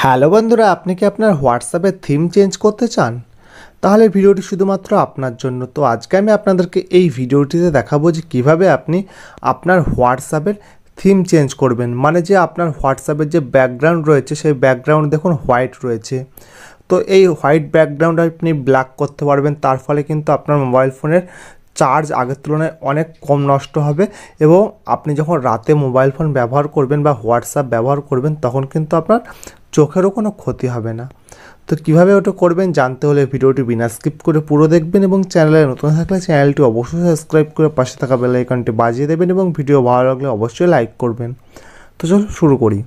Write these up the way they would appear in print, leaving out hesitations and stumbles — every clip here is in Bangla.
হ্যালো বন্ধুরা, আপনি কি আপনার হোয়াটসঅ্যাপে থিম চেঞ্জ করতে চান? তাহলে ভিডিওটি শুধুমাত্র আপনার জন্য। তো আজকে আমি আপনাদেরকে এই ভিডিওটিতে দেখাবো যে কীভাবে আপনি আপনার হোয়াটসঅ্যাপের থিম চেঞ্জ করবেন। মানে যে আপনার হোয়াটসঅ্যাপের যে ব্যাকগ্রাউন্ড রয়েছে সেই ব্যাকগ্রাউন্ড দেখুন হোয়াইট রয়েছে। তো এই হোয়াইট ব্যাকগ্রাউন্ড আপনি ব্ল্যাক করতে পারবেন। তার ফলে কিন্তু আপনার মোবাইল ফোনের চার্জ আগের তুলনায় অনেক কম নষ্ট হবে এবং আপনি যখন রাতে মোবাইল ফোন ব্যবহার করবেন বা হোয়াটসঅ্যাপ ব্যবহার করবেন তখন কিন্তু আপনার চোখেরও কোনো ক্ষতি হবে না। তো কীভাবে ওটা করবেন জানতে হলে ভিডিওটি বিনা স্কিপ করে পুরো দেখবেন এবং চ্যানেলে নতুন থাকলে চ্যানেলটি অবশ্যই সাবস্ক্রাইব করে পাশে থাকা বেল আইকনটি বাজিয়ে দেবেন এবং ভিডিও ভালো লাগলে অবশ্যই লাইক করবেন। তো চলো শুরু করি।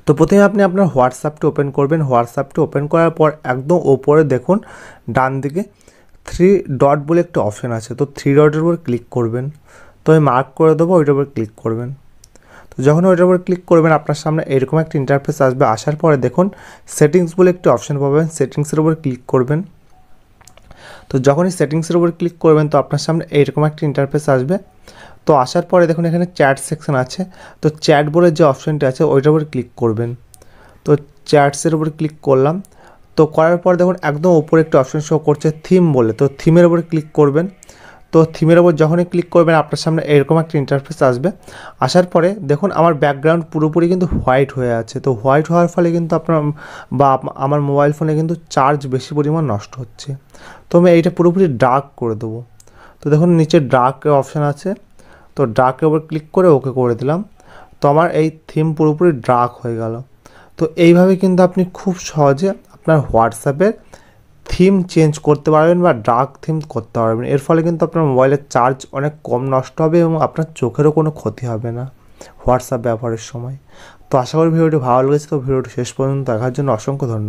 তো প্রথমে আপনি আপনার হোয়াটসঅ্যাপটি ওপেন করবেন। হোয়াটসঅ্যাপটি ওপেন করার পর একদম ওপরে দেখুন ডান দিকে 3 ডট বলে একটা অপশান আছে। তো 3 ডটের উপর ক্লিক করবেন। তো আমি মার্ক করে দেবো, ওইটার উপর ক্লিক করবেন। তো যখন ওইটার উপর ক্লিক করবেন আপনার সামনে এরকম একটা ইন্টারফেস আসবে। আসার পরে দেখুন সেটিংস বলে একটি অপশান পাবেন, সেটিংসের উপর ক্লিক করবেন। তো যখনই সেটিংসের উপর ক্লিক করবেন তো আপনার সামনে এইরকম একটা ইন্টারফেস আসবে। তো আসার পরে দেখুন এখানে চ্যাট সেকশন আছে। তো চ্যাট বলে যে অপশানটি আছে ওইটার উপর ক্লিক করবেন। তো চ্যাটসের উপর ক্লিক করলাম। তো করার পর দেখুন একদম ওপরে একটা অপশান শো করছে থিম বলে। তো থিমের উপর ক্লিক করবেন। তো থিমের ওপর যখনই ক্লিক করবেন আপনার সামনে এরকম একটা ইন্টারফেস আসবে। আসার পরে দেখুন আমার ব্যাকগ্রাউন্ড পুরোপুরি কিন্তু হোয়াইট হয়ে আছে। তো হোয়াইট হওয়ার ফলে কিন্তু আপনার বা আমার মোবাইল ফোনে কিন্তু চার্জ বেশি পরিমাণ নষ্ট হচ্ছে। তো আমি এইটা পুরোপুরি ডার্ক করে দেবো। তো দেখুন নিচে ডার্কের অপশান আছে। তো ডার্কের ওপর ক্লিক করে ওকে করে দিলাম। তো আমার এই থিম পুরোপুরি ডার্ক হয়ে গেল। তো এইভাবে কিন্তু আপনি খুব সহজে আপনার হোয়াটসঅ্যাপের থিম চেঞ্জ করতে পারবেন বা ডার্ক থিম করতে পারবেন। এর ফলে কিন্তু আপনার মোবাইলের চার্জ অনেক কম নষ্ট হবে এবং আপনার চোখেরও কোনো ক্ষতি হবে না হোয়াটসঅ্যাপ ব্যবহারের সময়। তো আশা করি ভিডিওটি ভালো লেগেছে। তো ভিডিওটি শেষ পর্যন্ত দেখার জন্য অসংখ্য ধন্যবাদ।